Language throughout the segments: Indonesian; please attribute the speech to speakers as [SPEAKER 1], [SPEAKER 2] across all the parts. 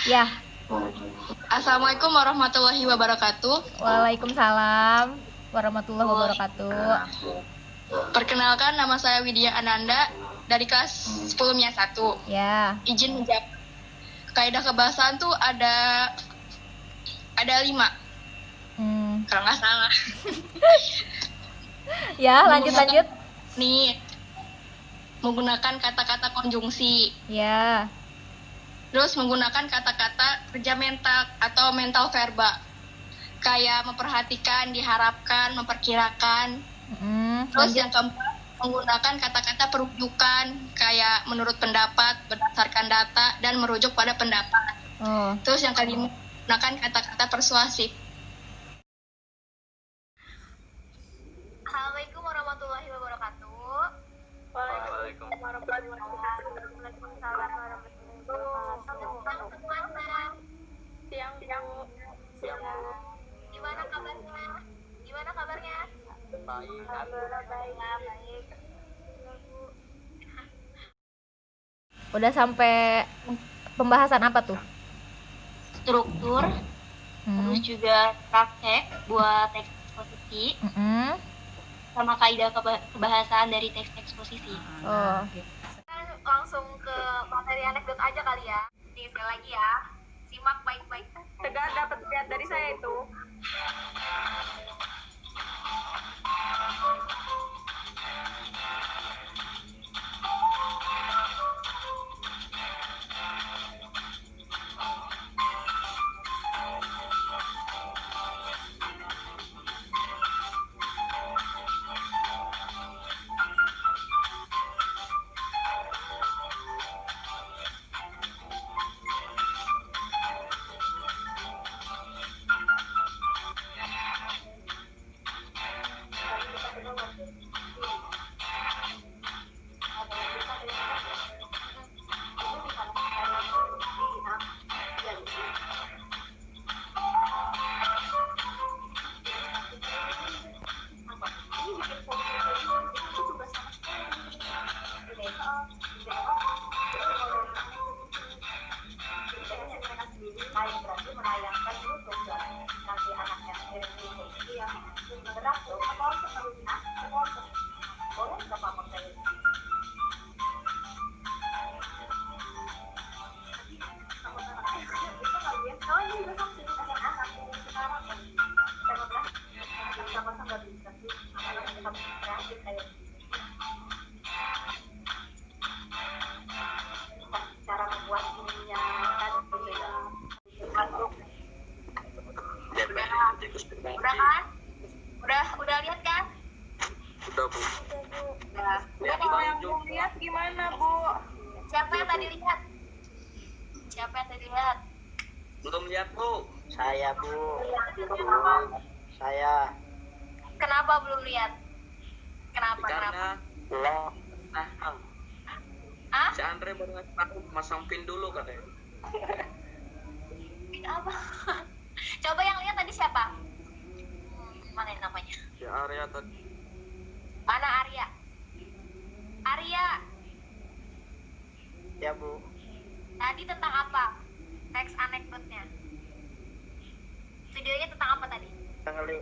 [SPEAKER 1] Ya,
[SPEAKER 2] Assalamualaikum warahmatullahi wabarakatuh.
[SPEAKER 1] waalaikumsalam warahmatullahi wabarakatuh.
[SPEAKER 2] Perkenalkan, nama saya Widya Ananda dari kelas 10 MIA 1.
[SPEAKER 1] Ya,
[SPEAKER 2] Izin menjawab. Kaidah kebahasaan tuh ada 5,
[SPEAKER 1] hmm.
[SPEAKER 2] kalau nggak salah.
[SPEAKER 1] Ya, lanjut
[SPEAKER 2] Menggunakan
[SPEAKER 1] lanjut.
[SPEAKER 2] nih, menggunakan kata-kata konjungsi.
[SPEAKER 1] Ya,
[SPEAKER 2] Terus menggunakan kata-kata kerja mental atau mental verba. Kayak memperhatikan, diharapkan, memperkirakan. Terus
[SPEAKER 1] lanjut.
[SPEAKER 2] yang keempat, menggunakan kata-kata perujukan kayak menurut pendapat, berdasarkan data, dan merujuk pada pendapat.
[SPEAKER 1] Oh,
[SPEAKER 2] Terus yang kelima, menggunakan kata-kata persuasif. Assalamualaikum warahmatullahi wabarakatuh.
[SPEAKER 3] Waalaikumsalam warahmatullahi wabarakatuh.
[SPEAKER 2] Waalaikumsalam warahmatullahi wabarakatuh.
[SPEAKER 3] Siang, Bu. Siang, Bu.
[SPEAKER 2] Gimana kabarnya? Gimana kabarnya?
[SPEAKER 3] Baik.
[SPEAKER 2] Alhamdulillah baik.
[SPEAKER 1] udah sampai pembahasan apa tuh?
[SPEAKER 2] Struktur, terus juga praktek buat teks eksposisi, sama kaidah kebahasaan dari teks eksposisi.
[SPEAKER 1] Oh,
[SPEAKER 2] Langsung ke materi anekdot aja kali ya. Nih, sekali lagi ya. Simak baik-baik.
[SPEAKER 3] Tegar dapat lihat dari saya itu.
[SPEAKER 2] Udah kan? Udah lihat kan?
[SPEAKER 3] Udah, Bu.
[SPEAKER 2] Udah.
[SPEAKER 3] Kalau yang belum lihat gimana, Bu?
[SPEAKER 2] Siapa yang tadi lihat? Siapa yang tadi lihat?
[SPEAKER 3] Belum lihat, Bu.
[SPEAKER 4] Saya, Bu.
[SPEAKER 2] Kenapa?
[SPEAKER 4] Saya.
[SPEAKER 2] Kenapa belum lihat? Kenapa?
[SPEAKER 3] Karena
[SPEAKER 4] Belum.
[SPEAKER 2] Ah?
[SPEAKER 3] si Andre baru ngasih tahu masang pin dulu katanya.
[SPEAKER 2] Apa? Coba yang lihat tadi siapa? Mana yang namanya?
[SPEAKER 3] Si Arya tadi.
[SPEAKER 2] Mana Arya? Arya,
[SPEAKER 4] Ya, Bu.
[SPEAKER 2] tadi tentang apa? Teks anekdotnya. Videonya tentang apa tadi?
[SPEAKER 4] Ngeli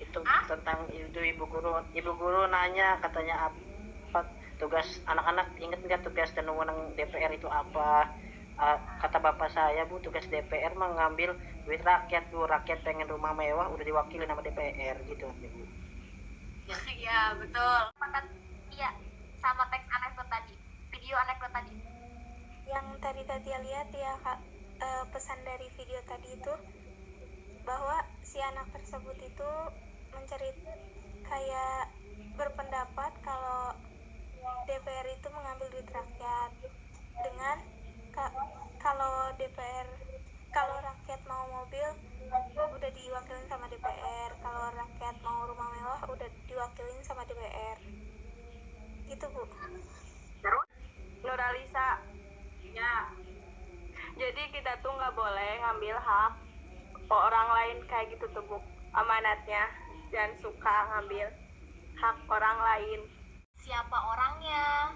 [SPEAKER 4] itu
[SPEAKER 2] Hah?
[SPEAKER 4] tentang itu ibu guru nanya katanya apa tugas anak-anak, inget nggak tugas dan wewenang DPR itu apa? Kata bapak saya, Bu, tugas DPR mengambil duit rakyat, Bu. Rakyat pengen rumah mewah udah diwakili sama DPR gitu, Bu.
[SPEAKER 2] Iya, betul. Iya, sama teks anekdot tadi. Video anekdot tadi.
[SPEAKER 5] Yang tadi lihat ya Kak, pesan dari video tadi itu bahwa si anak tersebut itu kayak berpendapat kalau DPR itu mengambil duit rakyat dengan kalau rakyat mau mobil udah diwakilin sama DPR, kalau rakyat mau rumah mewah udah diwakilin sama DPR gitu, Bu.
[SPEAKER 3] Nuralisa. Ya. Jadi kita tuh nggak boleh ngambil hak orang lain kayak gitu tuh, Bu. Amanatnya jangan suka ngambil hak orang lain.
[SPEAKER 2] Siapa orangnya?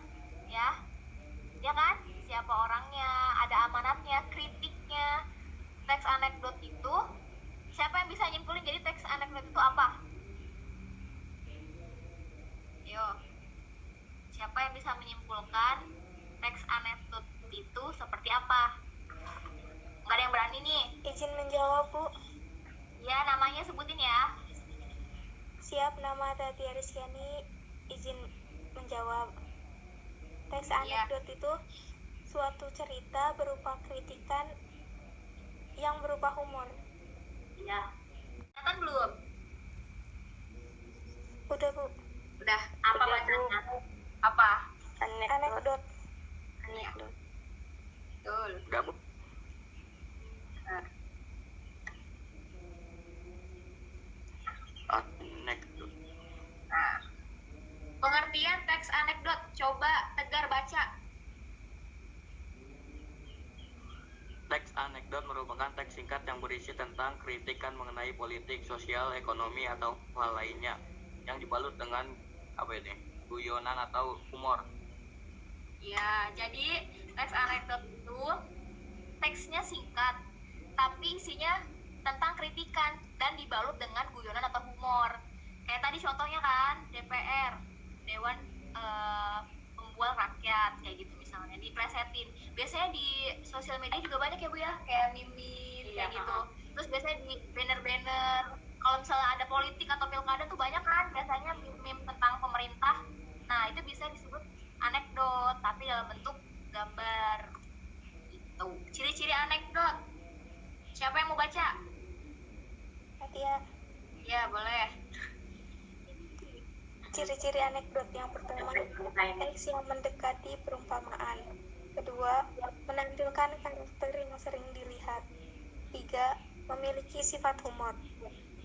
[SPEAKER 2] Ya kan?
[SPEAKER 1] siapa orangnya, ada amanatnya, kritiknya. Teks anekdot itu, siapa yang bisa nyimpulin jadi teks anekdot itu apa? Yo, siapa yang bisa menyimpulkan teks anekdot itu seperti apa? Nggak ada yang berani nih.
[SPEAKER 5] Izin menjawab, Bu.
[SPEAKER 1] Ya, namanya sebutin ya.
[SPEAKER 5] Siap, nama Tati Arisyani. Izin menjawab. Teks
[SPEAKER 1] Iya.
[SPEAKER 5] anekdot itu suatu cerita berupa kritikan yang berupa humor.
[SPEAKER 1] Iya. Kan belum?
[SPEAKER 5] Udah, Bu.
[SPEAKER 1] Udah. Apa bacanya? Apa?
[SPEAKER 5] Anekdot.
[SPEAKER 1] Anekdot. Betul.
[SPEAKER 6] Enggak, Bu. Anekdot.
[SPEAKER 1] Nah, pengertian teks anekdot. Coba Tegar baca.
[SPEAKER 6] Teks anekdot merupakan teks singkat yang berisi tentang kritikan mengenai politik, sosial, ekonomi, atau hal lainnya yang dibalut dengan guyonan atau humor.
[SPEAKER 1] Ya, jadi teks anekdot itu teksnya singkat, tapi isinya tentang kritikan dan dibalut dengan guyonan atau humor. Kayak tadi contohnya kan, DPR, Dewan Pembual Rakyat, kayak gitu misalnya, diplesetin. Biasanya di sosial media juga banyak ya Bu ya, kayak meme kayak gitu. Terus biasanya di banner-banner, kalau misalnya ada politik atau pilkada tuh banyak kan biasanya meme tentang pemerintah. Nah, itu bisa disebut anekdot, tapi dalam bentuk gambar. Itu ciri-ciri anekdot. Siapa yang mau baca?
[SPEAKER 5] Natia.
[SPEAKER 1] Ya, boleh.
[SPEAKER 5] Ciri-ciri anekdot yang pertama, teks yang mendekati perumpamaan. Kedua, menampilkan karakter yang sering dilihat. Tiga, memiliki sifat humor.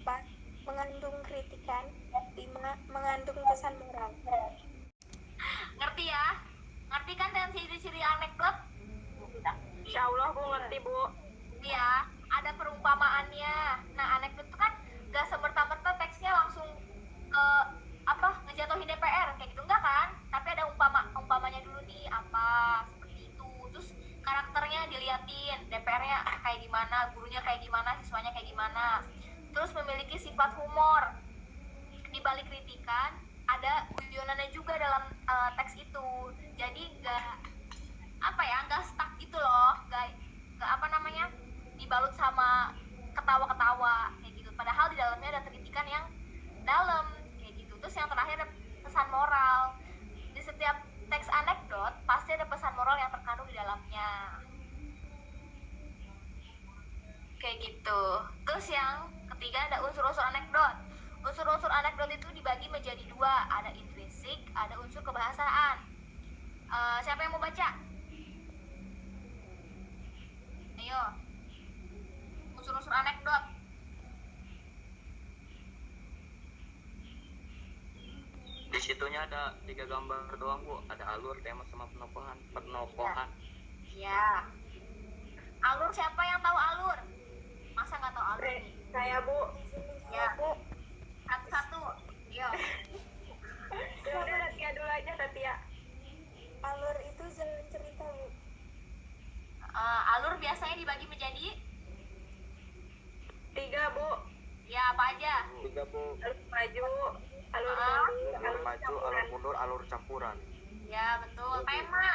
[SPEAKER 5] 4. Mengandung kritikan. 5. Mengandung pesan moral.
[SPEAKER 1] Ngerti ya? Ngerti kan dengan ciri-ciri anekdot?
[SPEAKER 3] Insya Allah Bu ngerti Bu.
[SPEAKER 1] Ya, ada perumpamaannya. Nah, anekdot itu kan gak semerta-merta teksnya langsung ngejatuhin DPR kayak gitu, enggak kan? Tapi ada umpamanya dulu nih, apa seperti itu. Terus karakternya diliatin, DPR-nya kayak gimana, gurunya kayak gimana, siswanya kayak gimana. Terus memiliki sifat humor. Di balik kritikan ada guyonannya juga dalam teks itu. Jadi nggak stuck gitu loh, nggak dibalut sama ketawa-ketawa kayak gitu. Padahal di dalamnya ada kritikan yang dalam kayak gitu. Terus yang terakhir ada pesan moral. Di setiap teks anekdot pasti ada pesan moral yang terkandung di dalamnya. Kayak gitu. Terus yang ketiga ada unsur-unsur anekdot. Unsur-unsur anekdot itu dibagi menjadi dua, ada intrinsik, ada unsur kebahasaan. Siapa yang mau baca? Ayo. Unsur-unsur anekdot.
[SPEAKER 6] Di situnya ada 3 gambar doang, Bu. Ada alur, tema, sama penokohan.
[SPEAKER 1] Ya. Alur, siapa yang tahu alur? Masa nggak tahu alur nih?
[SPEAKER 3] Saya Bu.
[SPEAKER 1] Ya. Satu-satu. Yo.
[SPEAKER 3] Ya udah Tatia dulu aja Tatia.
[SPEAKER 5] Alur itu jalan cerita, Bu.
[SPEAKER 1] Alur biasanya dibagi menjadi
[SPEAKER 3] 3 Bu.
[SPEAKER 1] ya apa aja?
[SPEAKER 6] 3, Bu.
[SPEAKER 3] Alur maju, alur
[SPEAKER 1] Ah.
[SPEAKER 3] mundur,
[SPEAKER 6] Alur maju, alur mundur, alur campuran.
[SPEAKER 1] Ya betul. Tema.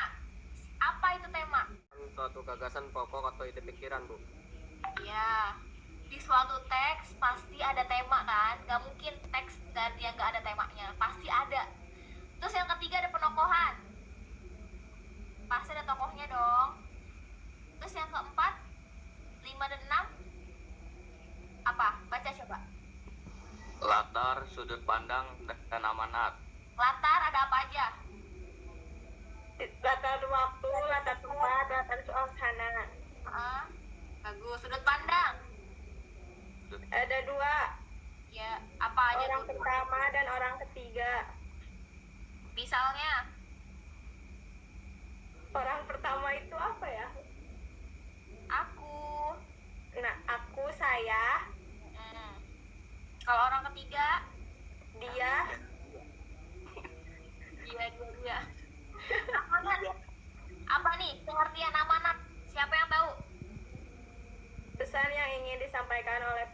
[SPEAKER 1] Apa itu tema?
[SPEAKER 6] Suatu gagasan pokok atau ide pikiran, Bu.
[SPEAKER 1] Ya. Di suatu teks pasti ada tema kan? Gak mungkin teks yang gak ada temanya. Pasti ada. Terus yang ketiga ada penokohan. Pasti ada tokohnya dong. Terus yang keempat, 5 dan 6 apa? Baca coba.
[SPEAKER 6] Latar, sudut pandang, dan amanat.
[SPEAKER 1] Latar ada apa aja?
[SPEAKER 3] latar waktu, latar tempat, latar suasana.
[SPEAKER 1] Bagus. Sudut pandang.
[SPEAKER 3] Ada 2,
[SPEAKER 1] Ya, apa aja
[SPEAKER 3] orang
[SPEAKER 1] tuh?
[SPEAKER 3] pertama dan orang ketiga.
[SPEAKER 1] Misalnya,
[SPEAKER 3] Orang pertama itu apa ya?
[SPEAKER 1] aku.
[SPEAKER 3] Nah, aku, saya,
[SPEAKER 1] Kalau orang ketiga,
[SPEAKER 3] dia,
[SPEAKER 1] dia. Apa nih? Dengar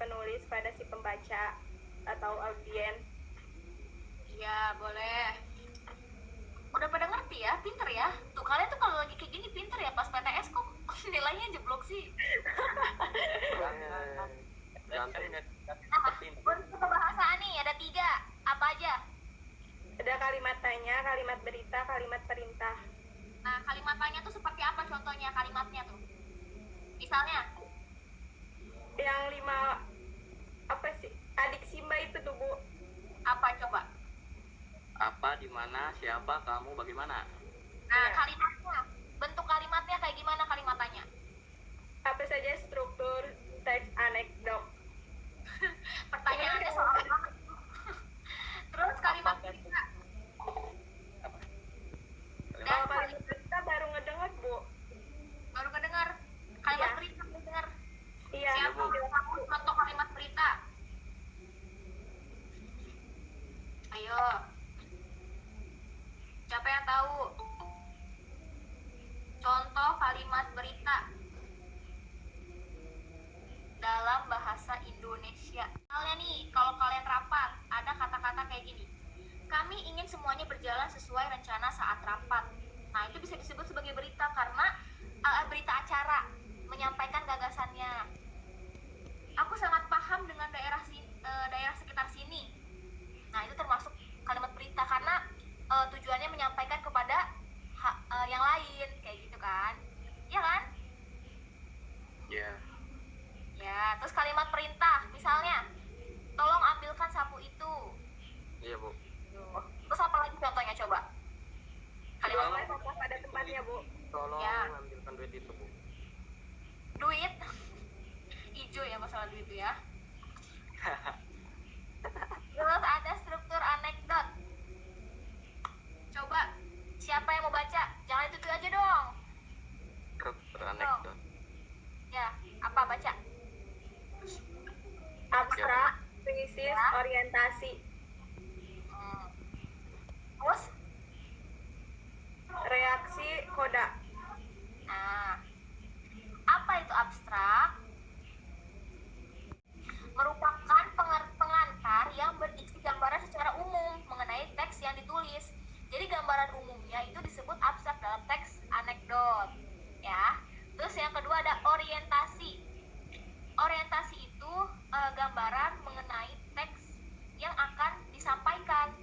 [SPEAKER 3] penulis pada si pembaca atau audiens.
[SPEAKER 1] Iya, boleh. Udah pada ngerti ya, pinter ya. Tuh kalian tuh kalau lagi kayak gini pinter ya, pas PTS kok nilainya jeblok sih.
[SPEAKER 6] Ganteng nggak?
[SPEAKER 1] Nah, untuk pembahasan nih ada 3. Apa aja?
[SPEAKER 3] Ada kalimat tanya, kalimat berita, kalimat perintah.
[SPEAKER 1] Nah, kalimat tanya tuh seperti apa contohnya kalimatnya tuh? Misalnya,
[SPEAKER 3] Yang 5 apa sih? Adik Simba itu tuh, Bu.
[SPEAKER 1] apa coba?
[SPEAKER 6] Apa, di mana, siapa, kamu, bagaimana?
[SPEAKER 1] Nah,
[SPEAKER 3] Iya.
[SPEAKER 1] kalimatnya. Bentuk kalimatnya kayak gimana kalimat tanya?
[SPEAKER 3] Apa saja struktur teks anekdot?
[SPEAKER 1] Pertanyaannya soal apa? Terus kalimat
[SPEAKER 6] Apakah-
[SPEAKER 1] berita.
[SPEAKER 6] Apa?
[SPEAKER 3] Kalau kalimat berita baru ngedengar, Bu.
[SPEAKER 1] Baru kedengar. Kalimat
[SPEAKER 3] Iya.
[SPEAKER 1] berita kedengar.
[SPEAKER 3] Iya.
[SPEAKER 1] Siapa yang tahu contoh kalimat berita? Ayo. Siapa yang tahu? Contoh kalimat berita dalam bahasa Indonesia. Misalnya nih, kalau kalian rapat, ada kata-kata kayak gini. Kami ingin semuanya berjalan sesuai rencana saat rapat. Nah, itu bisa disebut sebagai berita karena berita acara, menyampaikan gagasannya. Aku sangat paham dengan daerah sekitar sini. Nah, itu termasuk kalimat berita karena tujuannya menyampaikan kepada yang lain, kayak gitu kan? Iya kan?
[SPEAKER 6] Iya.
[SPEAKER 1] Ya, terus kalimat perintah, misalnya, tolong ambilkan sapu itu.
[SPEAKER 6] Iya, Bu.
[SPEAKER 1] Terus apa lagi contohnya coba? Kalimat
[SPEAKER 3] Buanglah sampah pada tempatnya, Bu.
[SPEAKER 6] Tolong
[SPEAKER 1] Ya.
[SPEAKER 6] ambilkan duit itu, Bu.
[SPEAKER 1] duit, ijo ya masalah duit itu ya. Terus ada struktur anekdot. Coba, siapa yang mau baca? Jangan itu aja dong.
[SPEAKER 6] Struktur anekdot.
[SPEAKER 1] Ya, apa baca?
[SPEAKER 3] Abstrak, krisis,
[SPEAKER 1] Ya.
[SPEAKER 3] orientasi.
[SPEAKER 1] Terus,
[SPEAKER 3] Reaksi, koda.
[SPEAKER 1] nah, apa itu abstrak? Merupakan pengantar yang berisi gambaran secara umum mengenai teks yang ditulis. Jadi gambaran umumnya itu disebut abstrak dalam teks anekdot, ya. Terus yang kedua ada orientasi. Orientasi itu gambaran mengenai teks yang akan disampaikan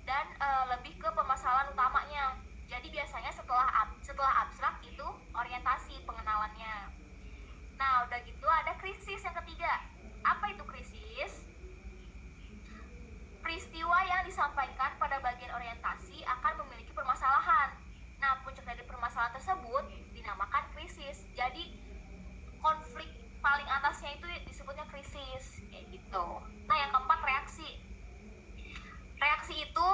[SPEAKER 1] dan lebih ke permasalahan utamanya. Jadi biasanya setelah abstrak itu orientasi pengenalannya. Nah, udah gitu ada krisis yang ketiga. Apa itu krisis? Peristiwa yang disampaikan pada bagian orientasi akan memiliki permasalahan. Nah, puncak dari permasalahan tersebut dinamakan krisis. Jadi, konflik paling atasnya itu disebutnya krisis, kayak gitu. Nah, yang keempat reaksi. Reaksi itu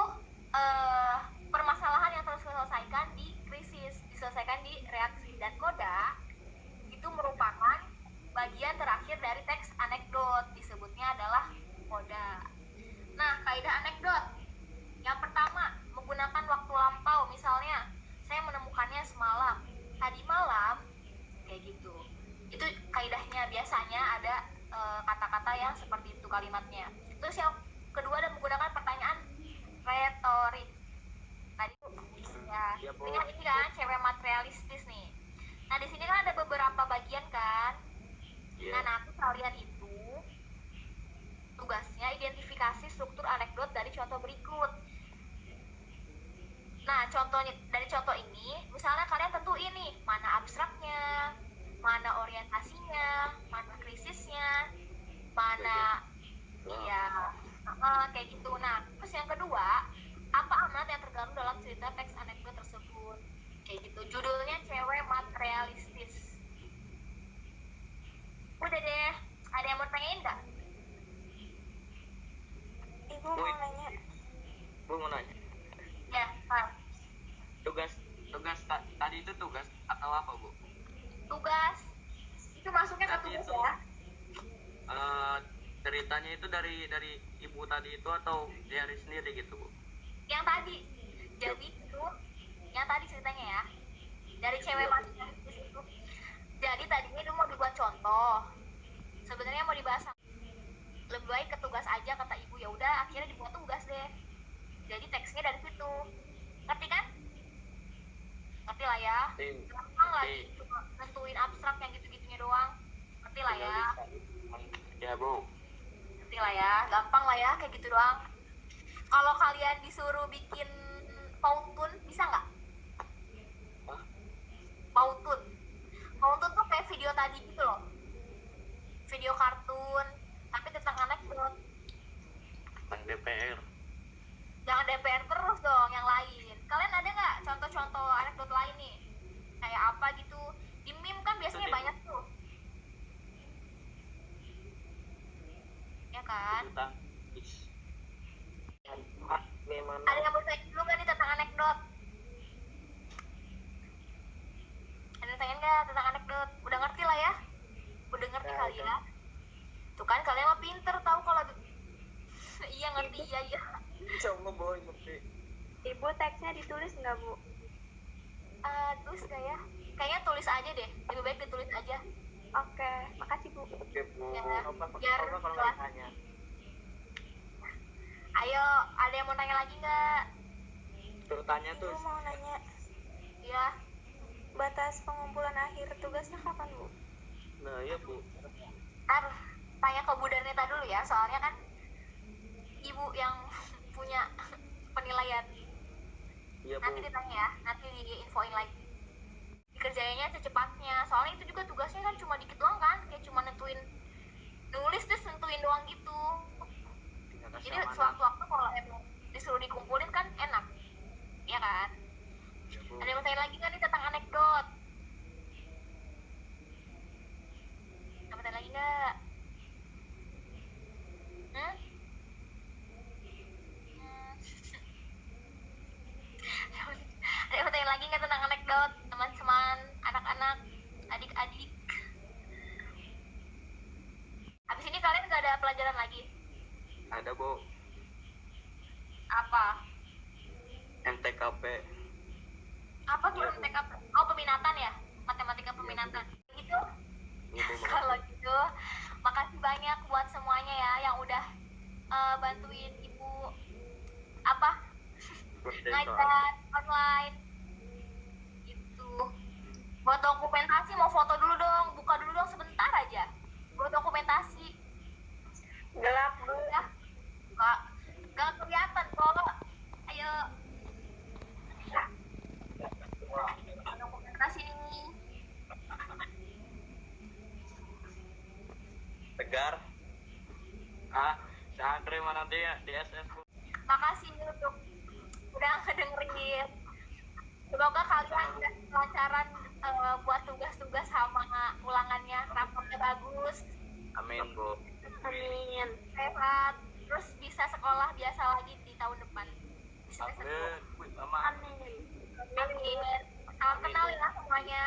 [SPEAKER 1] permasalahan yang terus diselesaikan di krisis, diselesaikan di reaksi. Dan koda itu merupakan bagian terakhir dari teks anekdot, disebutnya adalah koda. Nah, kaidah anekdot. Yang pertama, menggunakan waktu lampau. Misalnya, saya menemukannya semalam. Tadi malam, kayak gitu. Itu kaidahnya. Biasanya ada kata-kata yang seperti itu kalimatnya. Terus yang kedua ada menggunakan pertanyaan retorik. Tadi ya,
[SPEAKER 6] Ya, Bu.
[SPEAKER 1] ini kan cewek materialistis nih. Nah, di sini kan ada beberapa bagian kan.
[SPEAKER 6] Iya.
[SPEAKER 1] Nah, nanti kalian itu tugasnya identifikasi struktur anekdot dari contoh berikut. Nah, contohnya dari contoh ini, misalnya kalian tentuin nih, mana abstraknya, mana orientasinya, mana krisisnya, mana iya, kayak gitu. Nah, terus yang kedua, apa amat yang tergabung dalam cerita teks anekdot tersebut? Kayak gitu. Judulnya cewek materialistis. Udah deh, ada yang mau tanyain nggak?
[SPEAKER 5] Ibu mau nanya,
[SPEAKER 6] Bu mau nanya.
[SPEAKER 1] Ya, Pak.
[SPEAKER 6] Tugas tadi itu tugas atau apa, Bu?
[SPEAKER 1] Tugas itu masuknya ke
[SPEAKER 6] Tadi
[SPEAKER 1] tugas
[SPEAKER 6] itu.
[SPEAKER 1] ya.
[SPEAKER 6] Ceritanya itu dari ibu tadi itu atau dari sendiri gitu, Bu?
[SPEAKER 1] Yang tadi, jadi itu yang tadi ceritanya ya, dari cewek materialistis itu. Jadi tadinya itu mau dibuat contoh, sebenarnya mau dibahas lebih baik ke tugas aja kata ibu. Ya udah akhirnya dibuat tugas deh, jadi teksnya dari situ. Ngerti kan? Ngerti lah ya. Gampang lagi cuma nentuin abstrak yang gitu-gitunya doang. Ngerti lah ya.
[SPEAKER 6] Ya Bu.
[SPEAKER 1] Ngerti lah ya, gampang lah ya kayak gitu doang. Kalau kalian disuruh bikin pautun bisa nggak? Pautun tuh kayak video tadi gitu loh, video kartun tapi tentang anekdot.
[SPEAKER 6] Tentang DPR.
[SPEAKER 1] Jangan DPR terus dong, yang lain. Kalian ada nggak contoh-contoh anekdot lain nih? Kayak apa gitu? Di meme kan biasanya
[SPEAKER 6] Tadi.
[SPEAKER 1] banyak tuh. Ya kan?
[SPEAKER 6] Tentang
[SPEAKER 4] Gimana?
[SPEAKER 1] Ada yang mau tanya dulu nggak nih tentang anekdot? Ada yang tanya nggak tentang anekdot? Udah ngerti lah ya? Udah ngerti
[SPEAKER 4] Ya,
[SPEAKER 1] kali
[SPEAKER 4] udah.
[SPEAKER 1] ya? Tuh kan kalian mah pinter tahu kalau iya ngerti, iya.
[SPEAKER 6] Insyaallah boy ngerti.
[SPEAKER 3] Ibu teksnya ditulis nggak Bu?
[SPEAKER 1] Tulis nggak ya? Kayaknya tulis aja deh. Lebih baik ditulis aja.
[SPEAKER 3] Oke, makasih Bu.
[SPEAKER 6] Oke Bu.
[SPEAKER 1] Ya.
[SPEAKER 4] Coba
[SPEAKER 1] Biar
[SPEAKER 4] kalau
[SPEAKER 1] jelas.
[SPEAKER 4] nggak tanya.
[SPEAKER 1] Ayo, ada yang mau nanya lagi nggak?
[SPEAKER 6] Bertanya
[SPEAKER 5] Ibu
[SPEAKER 6] tuh.
[SPEAKER 5] mau nanya,
[SPEAKER 1] Ya,
[SPEAKER 5] batas pengumpulan akhir tugasnya kapan, Bu?
[SPEAKER 6] Nah iya Bu.
[SPEAKER 1] ntar tanya ke Bu Darnita dulu ya. Soalnya kan ibu yang punya penilaian.
[SPEAKER 6] Iya Bu.
[SPEAKER 1] Nanti ditanya ya, nanti diinfoin lagi. Dikerjainnya secepatnya. Soalnya itu juga tugasnya kan cuma dikit doang kan, kayak cuma nentuin nulis terus nentuin doang gitu. Jadi sewaktu-waktu kalau emang disuruh dikumpulin kan enak, ya kan? Ada yang mau tanya lagi nggak nih tentang anekdot? Ada yang mau tanya lagi nggak? Hmm? Ada yang mau tanya lagi nggak tentang anekdot, teman-teman, anak-anak, adik-adik? Abis ini kalian nggak ada pelajaran lagi?
[SPEAKER 6] Ada Bu.
[SPEAKER 1] Apa?
[SPEAKER 6] MTKP.
[SPEAKER 1] Apa tuh MTKP? Oh, peminatan ya? Matematika peminatan. Gitu.
[SPEAKER 6] Iya Bu.
[SPEAKER 1] Kalau gitu, makasih banyak buat semuanya ya yang udah bantuin ibu apa ngajar online itu. Buat dokumentasi mau foto dulu dong, buka dulu dong sebentar aja. Buat dokumentasi.
[SPEAKER 3] Gelap Bu.
[SPEAKER 1] Ya, nggak kelihatan kok. Ayo. Dokumentasi nih.
[SPEAKER 6] Tegar. Saya terima nanti ya di SS Bu.
[SPEAKER 1] Makasih untuk udah ngedengerin. Semoga kalian udah lancaran buat tugas-tugas sama ulangannya, rapotnya bagus,
[SPEAKER 6] Amin Bu.
[SPEAKER 3] Amin.
[SPEAKER 1] sehat, terus bisa sekolah biasa lagi di tahun depan. Di semester
[SPEAKER 6] Amin. Wih, lama.
[SPEAKER 3] Amin.
[SPEAKER 1] Amin. Salam kenal ya semuanya.